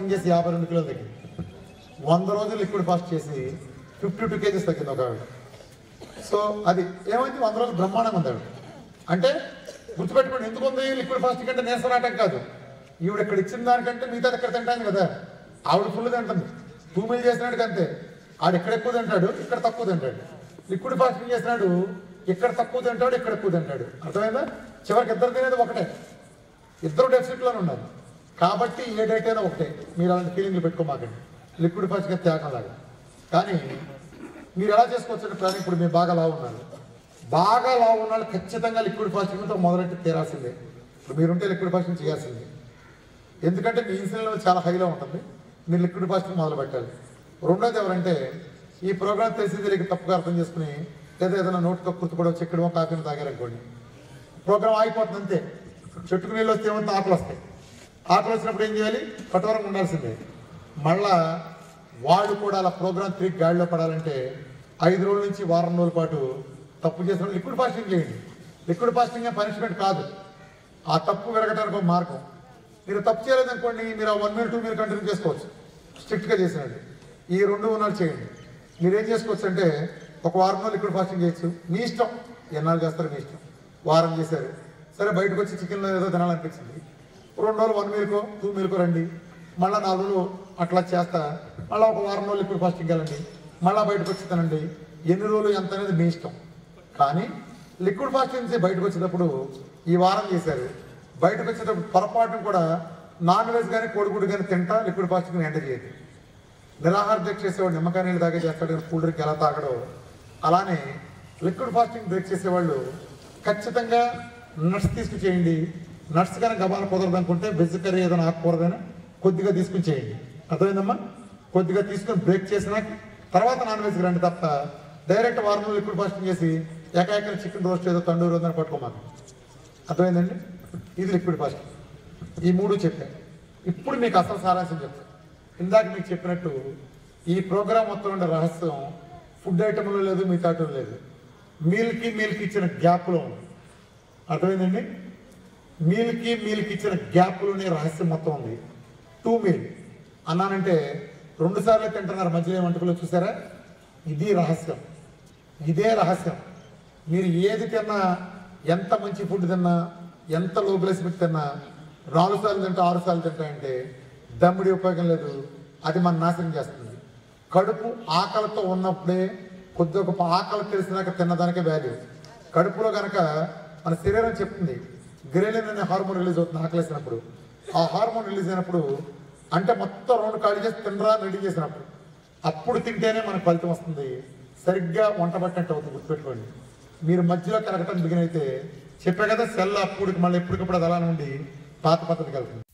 Fasting చేసి 52 కిలోలు తగ్గింది. 100 రోజులు లిక్విడ్ ఫాస్ట్ చేసి 52 కేజెస్ తగ్గింది ఒక ఆవిడ. సో అది ఏమైంది, 100 రోజులు బ్రహ్మాండంగా ఉంది ఆవిడ. అంటే గుర్తుపెట్టుకోండి, ఎందుకు ఉంది లిక్విడ్ ఫాస్టింగ్ అంటే నీరసం రావటం కాదు. ఈవిడ ఇక్కడ ఇచ్చిన దానికంటే మిగతా ఇక్కడ తింటాను కదా, ఆవిడ ఫుల్ తింటుంది. 2 మీల్ చేసినాడు అంతే, ఆడు ఇక్కడ ఎక్కువ తింటాడు, ఇక్కడ తక్కువ తింటాడు. లిక్విడ్ ఫాస్టింగ్ చేసినాడు, ఇక్కడ తక్కువ తింటాడు, ఇక్కడ ఎక్కువ తింటాడు. అర్థమైందా? చివరికి ఇద్దరు తినేది ఒకటే, ఇద్దరు డెఫిసిట్లోనే ఉన్నారు. కాబట్టి ఏ డైట్ అయినా ఒకటే. మీరు అలాంటి ఫీలింగ్లు పెట్టుకోమాకండి, లిక్విడ్ ఫాస్టింగ్ త్యాగం లాగా. కానీ మీరు ఎలా చేసుకోవచ్చు ప్లాన్. ఇప్పుడు మీరు బాగా లావు ఉన్నారు, బాగా లావు ఉన్నాళ్ళు ఖచ్చితంగా లిక్విడ్ ఫాస్టింగ్తో మొదలెట్టి తీరాల్సిందే. ఇప్పుడు మీరుంటే లిక్విడ్ ఫాస్టింగ్ చేయాల్సిందే. ఎందుకంటే మీ ఇన్సులిన్ లెవెల్ చాలా హైలో ఉంటుంది, మీరు లిక్విడ్ ఫాస్టింగ్ మొదలు పెట్టాలి. రెండోది ఎవరంటే ఈ ప్రోగ్రామ్ తెలిసి తెలియక తప్పుగా అర్థం చేసుకుని లేదా ఏదైనా నోటుతో కుర్తుపడో చెక్కడమో కాఫీని తాగారనుకోండి, ప్రోగ్రామ్ ఆగిపోతుంది అంతే. చెట్టుకు నీళ్ళు వస్తే ఏమంటే ఆకులు వస్తాయి. ఆకులు వచ్చినప్పుడు ఏం చేయాలి, కఠోరంగా ఉండాల్సిందే. మళ్ళా వాళ్ళు కూడా అలా ప్రోగ్రామ్ తిరిగి గాడిలో పడాలంటే 5 రోజుల నుంచి వారం రోజుల పాటు తప్పు చేసిన లిక్విడ్ ఫాస్టింగ్ చేయండి. లిక్విడ్ ఫాస్టింగ్ పనిష్మెంట్ కాదు, ఆ తప్పు విరగడానికి ఒక మార్గం. మీరు తప్పు చేయలేదనుకోండి, మీరు 1 మీల్ 2 మీల్ కంటిన్యూ చేసుకోవచ్చు స్ట్రిక్ట్గా చేసినట్టు. ఈ 2 ఉన్నాలు చేయండి. మీరేం చేసుకోవచ్చు అంటే ఒక వారంలో లిక్విడ్ ఫాస్టింగ్ చేయొచ్చు, మీ ఇష్టం. ఎన్నాళ్ళు చేస్తారో మీ ఇష్టం. వారం చేశారు, సరే బయటకు వచ్చి చికెన్లో ఏదో తినాలనిపించింది, 2 రోజులు 1 మీల్కో 2 మీల్కో రండి, మళ్ళీ 4 రోజులు అట్లా చేస్తా, మళ్ళీ ఒక వారం రోజులు లిక్విడ్ ఫాస్టింగ్ వెళ్ళండి, మళ్ళీ బయటకు వచ్చి తినండి. ఎన్ని రోజులు ఎంత అనేది మీ ఇష్టం. కానీ లిక్విడ్ ఫాస్టింగ్ నుంచి బయటకు వచ్చేటప్పుడు ఈ వారం చేశారు, బయటకు వచ్చేటప్పుడు పొరపాటును కూడా నాన్ వెజ్ కానీ కోడిగుడ్డు కానీ తింటా లిక్విడ్ ఫాస్టింగ్ ఎంటర్ చేయదు. నిరాహార దీక్ష చేసేవాడు నిమ్మకాయ నీళ్ళు తాగే చేస్తాడు, కానీ కూల్ డ్రింక్ ఎలా తాగడో అలానే లిక్విడ్ ఫాస్టింగ్ బ్రేక్ చేసేవాళ్ళు ఖచ్చితంగా నట్స్ తీసుకుని చేయండి. నట్స్ కానీ గబాన కుదరదు అనుకుంటే వెజ్ కర్రీ ఏదైనా ఆకుకూరదైనా కొద్దిగా తీసుకుని చేయండి. అర్థమైందమ్మా? కొద్దిగా తీసుకొని బ్రేక్ చేసినాక తర్వాత నాన్ వెజ్కి రండి తప్ప డైరెక్ట్ వారంలో లిక్విడ్ ఫాస్టింగ్ చేసి ఏకాఏకన చికెన్ రోస్ట్ ఏదో తండూరు ఉందని పట్టుకోమాకు. అర్థమైందండి? ఇది లిక్విడ్ ఫాస్టింగ్. ఈ 3 చెప్పాను. ఇప్పుడు మీకు అసలు సారాంశం చెప్తాను. ఇందాక మీకు చెప్పినట్టు ఈ ప్రోగ్రాం మొత్తం ఉండే రహస్యం ఫుడ్ ఐటెంలో లేదు, మిగతాటో లేదు, మీల్కి ఇచ్చిన గ్యాప్లో ఉంది. అర్థమైందండి? మీల్కి ఇచ్చిన గ్యాప్లోనే రహస్యం మొత్తం ఉంది. 2 మీల్ అన్నానంటే 2 సార్లు తింటున్నారు మధ్యలో వంటకులు, చూసారా? ఇది రహస్యం, ఇదే రహస్యం. మీరు ఏది తిన్నా, ఎంత మంచి ఫుడ్ తిన్నా, ఎంత లో గ్లైసెమిక్ తిన్నా 4 సార్లు తింటా 6 సార్లు తింటాయంటే దమ్ముడి ఉపయోగం లేదు. అది మన నాశనం చేస్తుంది. కడుపు ఆకలితో ఉన్నప్పుడే కొద్దిగా గొప్ప ఆకలి తెలిసినాక తిన్నదానికే వాల్యూ. కడుపులో కనుక మన శరీరం చెప్తుంది, గ్రెలిన్ అనే హార్మోన్ రిలీజ్ అవుతుంది ఆకలేసినప్పుడు. ఆ హార్మోన్ రిలీజ్ అయినప్పుడు అంటే మొత్తం 2 ఖాళీ చేసి తినరా రెడీ చేసినప్పుడు అప్పుడు తింటేనే మనకు ఫలితం వస్తుంది. సరిగ్గా వంట పట్టినట్టు అవుతుంది. గుర్తుపెట్టుకోండి. మీరు మధ్యలో కలగటం బిగిన్ అయితే చెప్పే కదా, సెల్ అప్పుడుకి మళ్ళీ ఎప్పటికప్పుడు అది అలా నుండి పాత పద్ధతికి వెళ్తుంది.